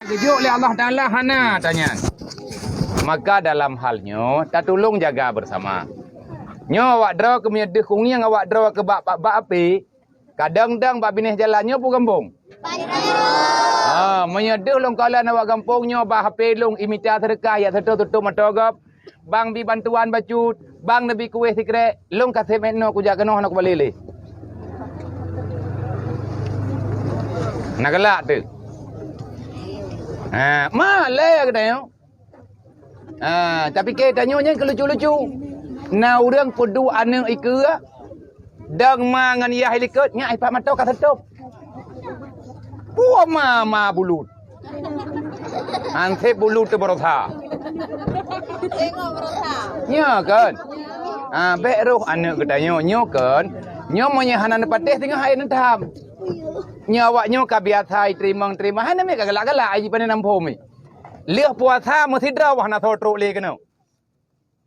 Gejuk oleh Allah Ta'ala hana tanya. Maka dalam halnya tak tolong jaga bersama. Nyo awak draw ke menyedih kungiang awak draw ke bak api. Kadang-kadang bak binih jalannya pun kampung. Menyedih long kalan awak kampung nyo bak HP long imita sedekah ya tutup matogap. Bang bi bantuan bacut, bang nabi kuih sikre, long kasih menno ku jaga noh nak balile. Nak gelak tu. Malay kata yo. Tapi kita nyonya kelucu-lucu. Na urang pedu ane ikeur dang mangan ya helikot nya ipat mata ka tutup. Puah mama bulut. Ante bulut tu berotha. Tengok berotha. Nya kan. Bek roh ane kata nyo kan. Nyo monya hanan pateh tengah hai nentam. Nyawaknya kabiasa terima hana me galak-galak ai pane nampom mi. Liah puasa mesti draw hana thotro le kena.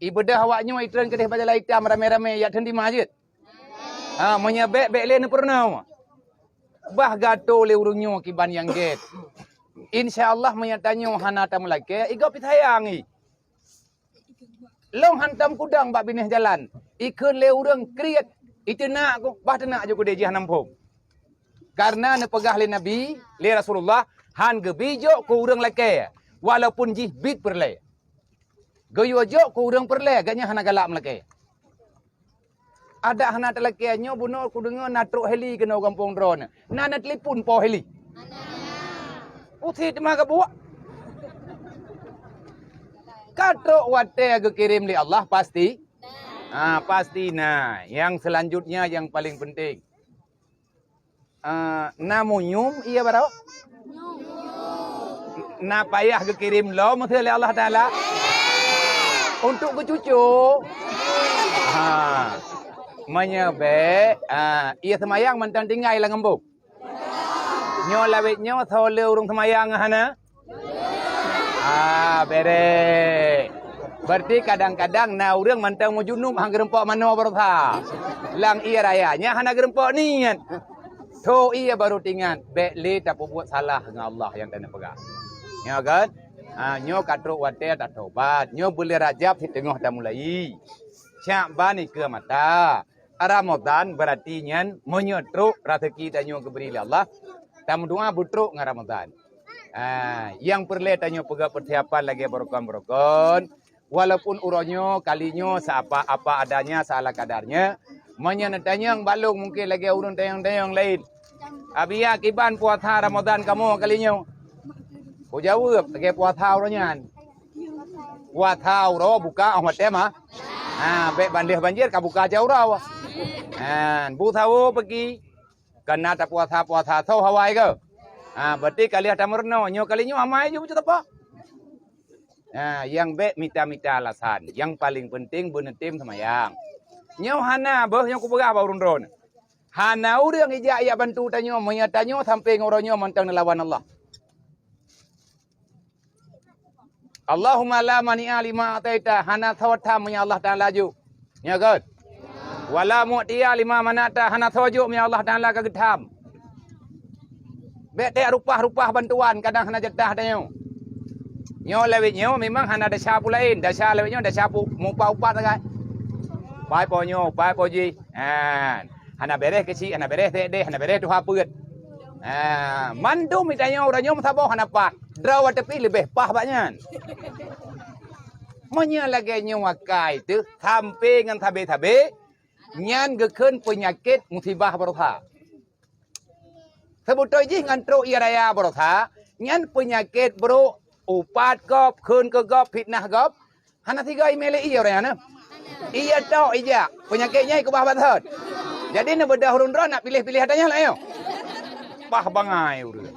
Ibadah awaknya itran kedeh baca laitam rame-rame ya di masjid. Monya bek le ne pernah. Bah gato le urungnya kiban yang get. Insyaallah menyatanya hana tam lake igo pitayangi. Long hantam kudang bak binih jalan. Ikun le urang kriat. Itu nak aku bah tenak je ku de jahanam pom. Karena ne pegah le Nabi, le Rasulullah, han gebijo ku urang lake. Walaupun jih bit perle. Goyo jo ku urang perle, agaknya hana galak melake. Ada hana telekiannya buno ku dengar natruk heli kena kampung drone. Nana telefon po heli. Uthi mah ke buak. Katruk wate ag kirim li Allah pasti. Pasti nah. Yang selanjutnya yang paling penting. Namunyum iya barau? Na payah ke kirim lo mesti oleh Allah Taala. Untuk ke cucu. Menyebe ia semayang mantan tinggal lah ngembuk. Nyo lawit nyo thole urung semayang hana. Bere. Berarti kadang-kadang na urang mantang mo junub hang gerempok mano bertha. Lang ia rayanya hana gerempok niat. To ia baru tingan bekle tak buat salah dengan Allah yang kena pegang. Ya kan? Nyo katruk wate tak tobat. Nyo boleh rajab di tengah dah mulai. Syakban ni ke mata. Ramadan berarti nyan menyetruk rezeki dan nyo keberi oleh Allah. Tam doa butruk dengan Ramadan. Yang perlu tanyo pegang persiapan lagi berokon-berokon. Walaupun uronyo kalinya apa adanya salah kadarnya. Menyenatanya yang balung mungkin lagi urun tayang-tayang lain. Abia kiban puasa Ramadan kamu kalinya. Ku jawab lagi puasa uronyan. Puasa uro buka ahmad tema. Bek banjir ka buka jauh raw. Bu tahu pergi. Kena tak puasa tahu Hawaii ke. Berarti kalian tak merno. Nyo kalinya amai je macam apa. Yang bek mita-mita alasan. Yang paling penting benetim sama yang. Nyo hana bah yang ku berah ba urun-urun. Hana urang ija ya bantu tanyo menyatanyo sampai ngoronyo mantang lawan Allah. Allahumma la mani'a lima ataita hana thawata menya Allah Taala laju. Ya kan? Wala mu'tiya lima manata hana thawajuk menya Allah Taala ka gedham. Bek rupah-rupah bantuan kadang hana jetah tanyo. Nyo lewitnyo memang hana dasar pulain, dasar lewitnyo dasar mupa-upat kan. Pai po nyo, pai po ji. Hana beres kecil, hana beres deh, hana beres tu haput. Mandu mitanya orangnya mensabau hana pah. Draw tepi lebih pah banyak. Menya lagi nyawakai tu sampai ngan tabe-tabe nyan gekun penyakit musibah berotha. Sebutoi ji ngan tro ia raya berotha, nyan penyakit bro upat gop, kun ke gop, fitnah gop. Hana tiga email iya orangnya. Iya tau ija penyakitnya ke bawah batat. Jadi nak bedah hurun nak pilih-pilih adanya lah yo. Bah bangai urang.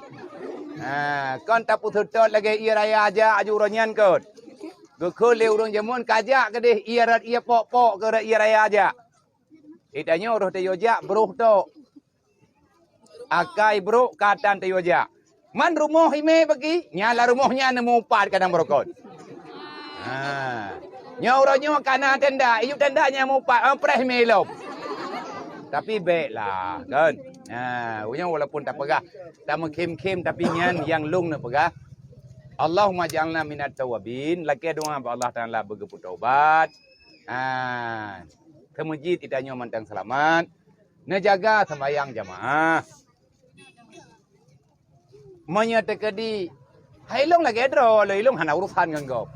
Kon tak putus lagi ia raya aja aju uronyan kot. Gekul le urang jamun kajak ke deh ia pok-pok ke ia raya aja. Itanya uruh te yoja bruh to. Akai bro katan te yoja. Man rumah ime bagi nyala rumahnya nemu pat kadang berokot. Nyauranya kana tenda, iyu tendanya mau pres melop. Tapi baiklah, kan. Walaupun tak pegah, tak mengkem-kem tapi nyan yang lung nak pegah. Allahumma ja'alna minat tawabin. Laki doa ba Allah Taala bergepu taubat. Ke masjid itanya mantang selamat. Nejaga sembahyang jamaah. Menyetekedi hai long lagi dro le long hana urusan ngan go.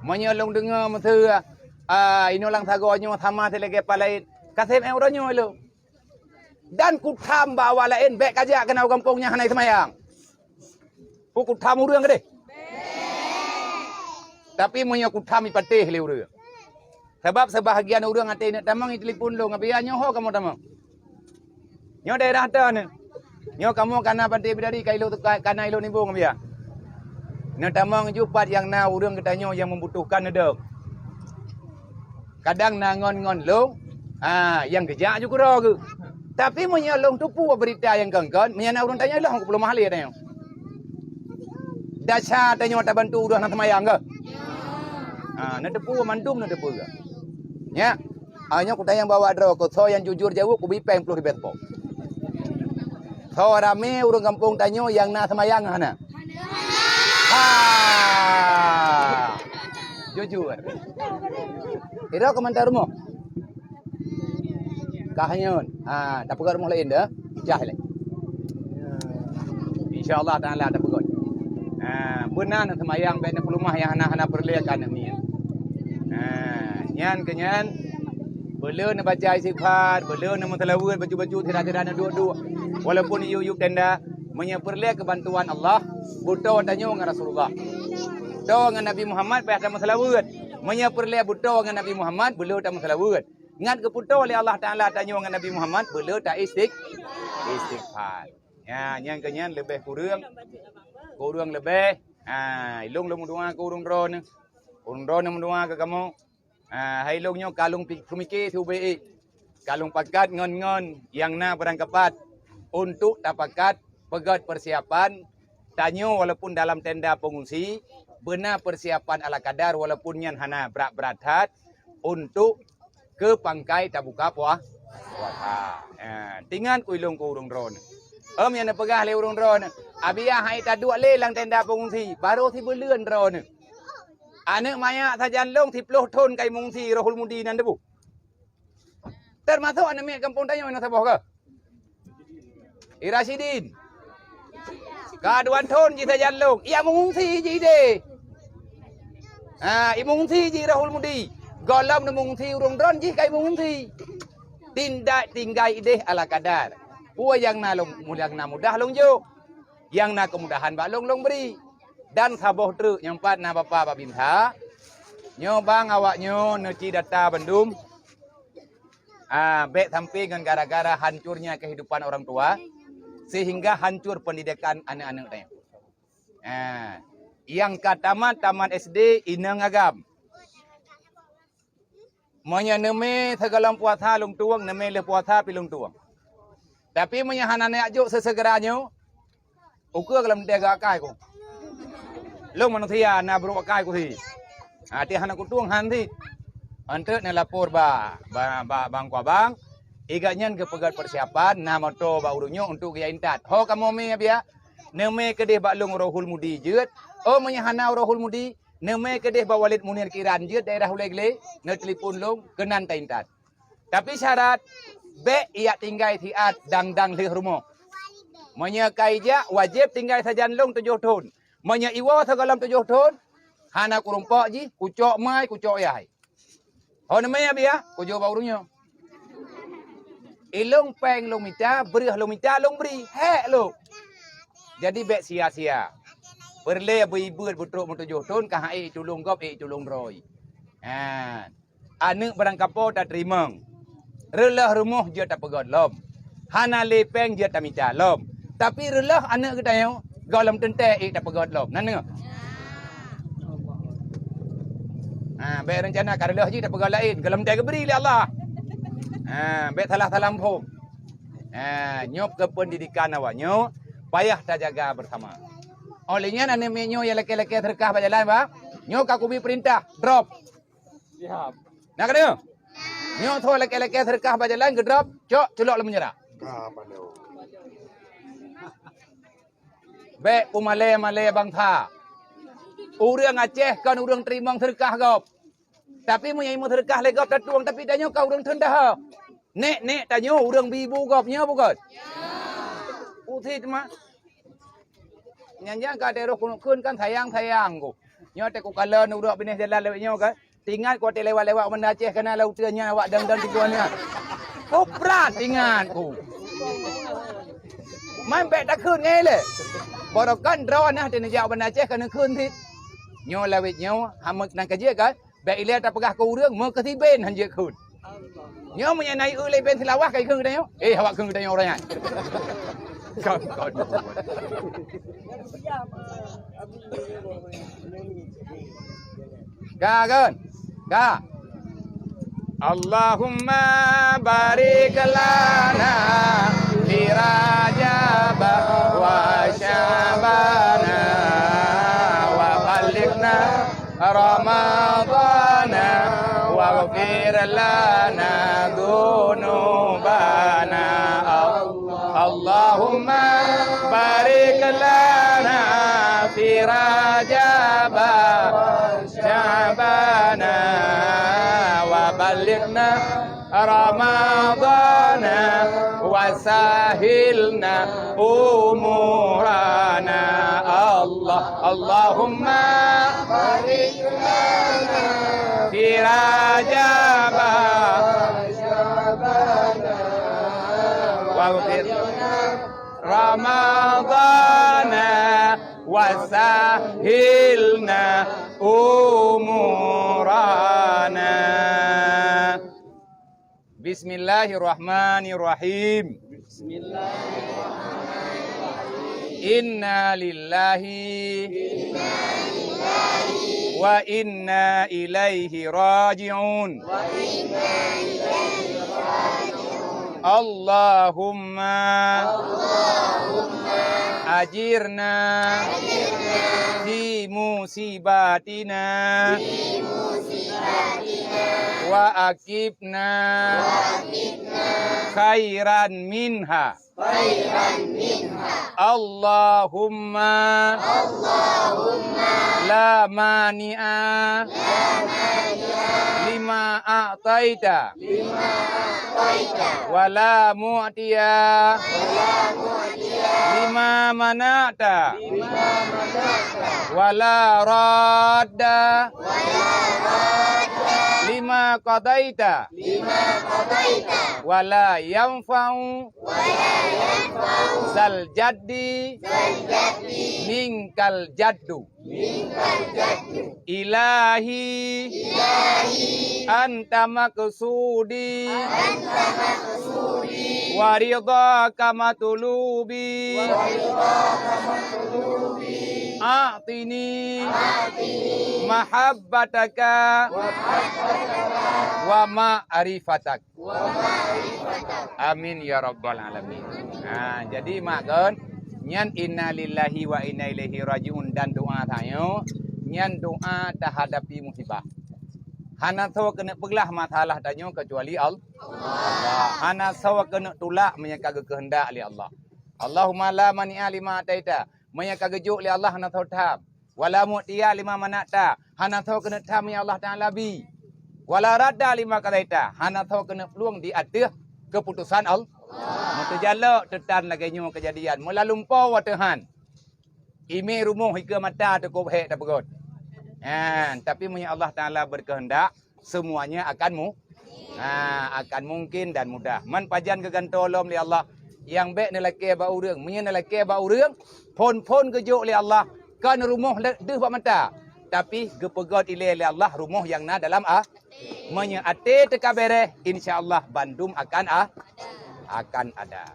Menyelong dengar masa inolang sagonyo sama selege palai kasem euronyo lo. Dan ku tham bawa lain bek kajak kena kampungnya hanai semayang. Ku tham urang ke deh. Tapi monya ku tham ipateh le urang. Sebab sebahagian urang ate nak tamang telefon lo ngabia nyoho kamu tamang. Nyo daerah ta ne. Nyo kamu kana pante bidari kailo kana ilo nimbo ngabia. Nak tamang jupat yang na urang ketanyo yang membutuhkan nedek. Kadang na ngon-ngon lo yang gejak juga ro ke. Tapi monya long tupu berita yang kengkon, monya na urang tanya lo aku belum mahal ya tanya. Dasar tanya tak bantu urang nak semayang ke. Nak tepu mandum nak tepu ke. Ya. Hanya aku tanya bawa dro ko so yang jujur jauh ku bipeng 10 ribet po. So rame urang kampung tanyo yang na semayang hana. Jujur. Ira komentar mo. Kahanyon. Tak pegat rumah lain dah. Ijah lain. InsyaAllah Ta'ala tak pegat. Benar nak semayang baik nak pelumah yang hana-hana perlihatkan ni. Nyan kenyan. Bela nak baca istighfar, bela nak mentelawat baju-baju tidak-tidak nak dua-dua. Walaupun yuk tenda menyeperlihat kebantuan Allah, butuh tanya dengan Rasulullah. Butuh dengan Nabi Muhammad payah tak mentelawat. Menyeperlihat butuh dengan Nabi Muhammad, bela tak mentelawat. Ngat keputuh oleh Allah Taala tanya dengan Nabi Muhammad, bela tak istighfar. Ya, nyan kenyan lebih kurang lebih. Ilung doa kurang drone. Kurang drone mendoa ke kamu. Hai longnyo kalung pumikir subei. Kalung pakat ngon-ngon yang na berangkapat untuk tapakat pegat persiapan tanyo walaupun dalam tenda pengungsi benar persiapan ala kadar walaupun yang hana berat-berat untuk ke pangkai tabuka puasa. Tingan ku ilung ku urung drone. Yang pegah le urung drone. Abia hai ta dua le lang tenda pengungsi baru si beleun drone. Anak maya sajan long 10 ton kai mungsi Rohul Mudi nan debu. Termasuk anak mek kampung tanya mana sabah ke? Irasidin. Kaduan ton ji sajan long. Ia mungsi ji de. Mungsi ji Rohul Mudi. Golam na mungsi urung dron ji kai mungsi. Tindak tinggai deh ala kadar. Puan yang na long mudah long jo. Yang na kemudahan ba long beri. Dan saboh truk nyempat na bapa babinta. Nyo bang awak nyo neci data Bandung. Bek sampingan gara-gara hancurnya kehidupan orang tua sehingga hancur pendidikan anak-anak tanya. Yang tamat SD inang agam. Monya neme segalam puasa lung tuang neme le puasa pilung tuang. Tapi monya hanane ajuk sesegeranya ukur dalam tega kai ko. Long manusia na bro kai ko si. Ti hana ko tuang han si. Ante na lapor bang kwa bang. Iganyan ke pegat persiapan na moto ba urunyo untuk gaya intat. Ho kamu me bia. Neme kedeh ba lung Rohul Mudi jeut. Oh monya hana Rohul Mudi. Neme kedeh ba Walid Munir Kiran jeut daerah Ulegle. Ne telefon long kenan ta intat. Tapi syarat be ia tinggal tiat dang leh rumah. Monya kaija wajib tinggal sajan long 7 tahun. Monya iwa sagalam 7 tahun. Hana kurumpak ji, kucok mai, kucok yai. Ho namanya bia, kujo baurunyo. Ilung peng long mita, berih long mita long beri. Hek lo. Jadi bek sia-sia. Perle ibu butruk 7 tahun kah tulung gop tulung roy. Anak berangkapo tak terima. Relah rumah dia tak pegat lom. Hana lepeng dia tak mita lom. Tapi relah anak kita yang galam tentek tak pegat lom. Nana. Baik rencana kalau haji tak pegang lain. Kalau mentai beri oleh Allah. Baik salah-salah pun. Nyop ke pendidikan awaknya. Payah tak jaga bersama. Olehnya anak menyo yang laki-laki terkah berjalan bang. Nyop aku beri perintah. Drop. Siap. Nak kena? Nyop tu laki-laki terkah berjalan ke drop. Cok, celok le menyerah. Baik pumale bangsa. Urang Aceh kan urang terima sedekah gop. Tapi mu nyai mu sedekah le gop tatuang tapi tanyo kau urang tendah. Nek tanyo urang bibu gopnya bukan? Ya. Uthi mah. Nyanyi ka dero kun kan sayang ku. Nyo te ku kalen udak binih jalan lewat nyo kan. Tinggal ku te lewat-lewat benda Aceh kena lautannya awak dang-dang tiguannya. Ku prat ingat ku. Man bet tak kun ngai le. Borokan draw nah te najak benda Aceh kena kun thit. Nyo lewat nyo hamak nang kerja kan. Bet ile tak pegah ku urang mo ketiben hanje kun. Nyo punya naik ulai ben selawah kai kun tanyo. Awak kun tanyo orangnya. Kau. Kan? Allahumma barik lana fi Rajab wa Sya'bana wa ballighna Ramadana waghfir lana dhunubana. Allahumma barik lana fi Rajab Sya'bana wa ballighna Ramadana wa sahilna umurana. Allahumma barik lana fi Rajab Sya'bana waghfir Ramadana wasahilna umurana. Bismillahirrahmanirrahim. Inna lillahi wa inna ilaihi raji'un. Allahumma ajirna fi musibatina wa akibna khairan minha. Allahumma la mani'a lima a'taita wala mu'tiya lima mana'ta wala radda lima qadaita wala yanfa'u zal jaddi minkal jaddu. Ilahi anta maksudi waridhaka matlubi a'tini mahabbataka wa ma'rifatak. Amin ya rabbal alamin. Nah, jadi makan nyan inna lillahi wa inna ilaihi rajiun dan doa tayo nyan doa terhadapi musibah. Hana sawa kena peglah masalah tanyo kecuali Allah. Hana sawa kena tolak menyangka kehendak li Allah. Allahumma la mani'a lima ataita menyangka gejuk li Allah hana sawa tam. Wala mu'tiya lima manata hana sawa kena tam ya Allah Taala bi. Wala radda lima kataita hana sawa kena peluang di atas keputusan Allah. Mutajala tetan lagi nyo kejadian. Mula lumpau wa Tuhan. Ime rumuh hingga mata tekuk hek tak bergot. Tapi punya Allah Taala berkehendak semuanya akan akan mungkin dan mudah. Man pajan kegantolom li Allah yang baik nelake ba urang, punya nelake ba urang, pon kejuk li Allah, kan rumuh deh ba mata. Tapi gepegot ile li Allah rumuh yang na dalam Menya ate tekabere insyaallah Bandung akan ada.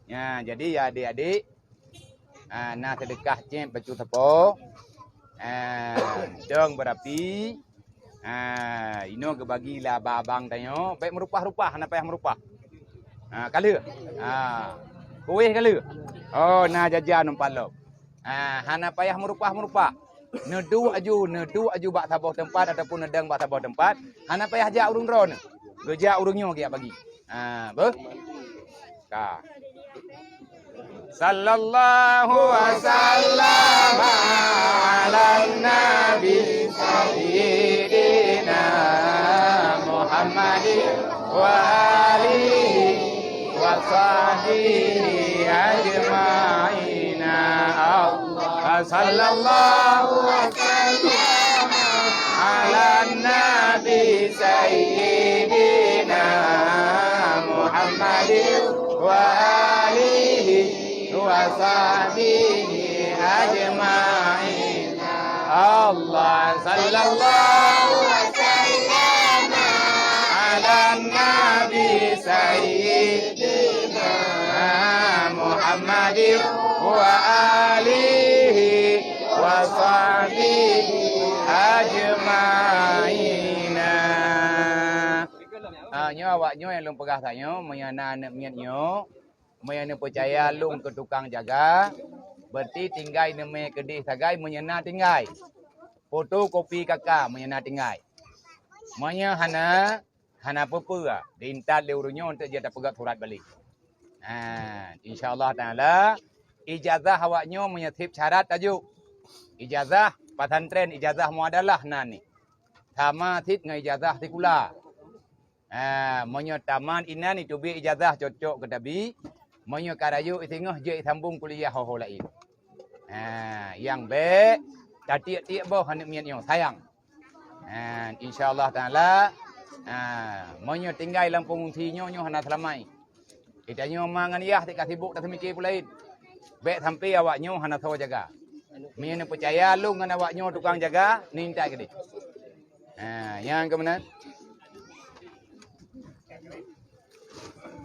Ya, jadi ya adik-adik, nah sedekah cem pecu tepo, dong berapi, ino kebagilah babang tanyo, baik merupah-rupah, apa yang merupah, kala, kuih kala, oh nah jajan umpalo, hana payah merupah, nedu aju bak tabah tempat ataupun nedang bak tabah tempat, hana payah jak urung ron. Gejak urungnya dia bagi. Sallallahu wasallam sahbihi ajma'ina. Allah sallallahu ala nabi sayyidina Muhammadin wa alihi wa sahbihi ajma'in. Allah sallallahu ala nabi sayyidina Muhammadin wa alihi wa sahbihi ajma'ina. Nyo awak nyo yang lung pegah tanyo, menyana nak miat nyo, menyana percaya lung ke tukang jaga, berarti tinggai neme kedih sagai menyana tinggai. Fotokopi kakak menyana tinggai. Menya hana pepua, diintat leurunyo untuk dia dapat surat balik. InsyaAllah ta'ala, ijazah awaknyo menyetip syarat tajuk. Ijazah pesantren, ijazah muadalah nani. Sama tit dengan ijazah tikula. Monyo taman ina ni tubi ijazah cocok ke tabi. Monyo karayu itengah je sambung kuliah ho lain. Yang be tatik-tik boh hendak miatnyo sayang. InsyaAllah ta'ala monyo tinggal dalam pengungsi nyo hana selamai. Kita nyo mangan yah tik sibuk tak semikir pulain. Be sampai awaknyo hana tahu jaga. Menyo percaya lu dengan awaknyo tukang jaga ni intai ke dia. Yang kemudian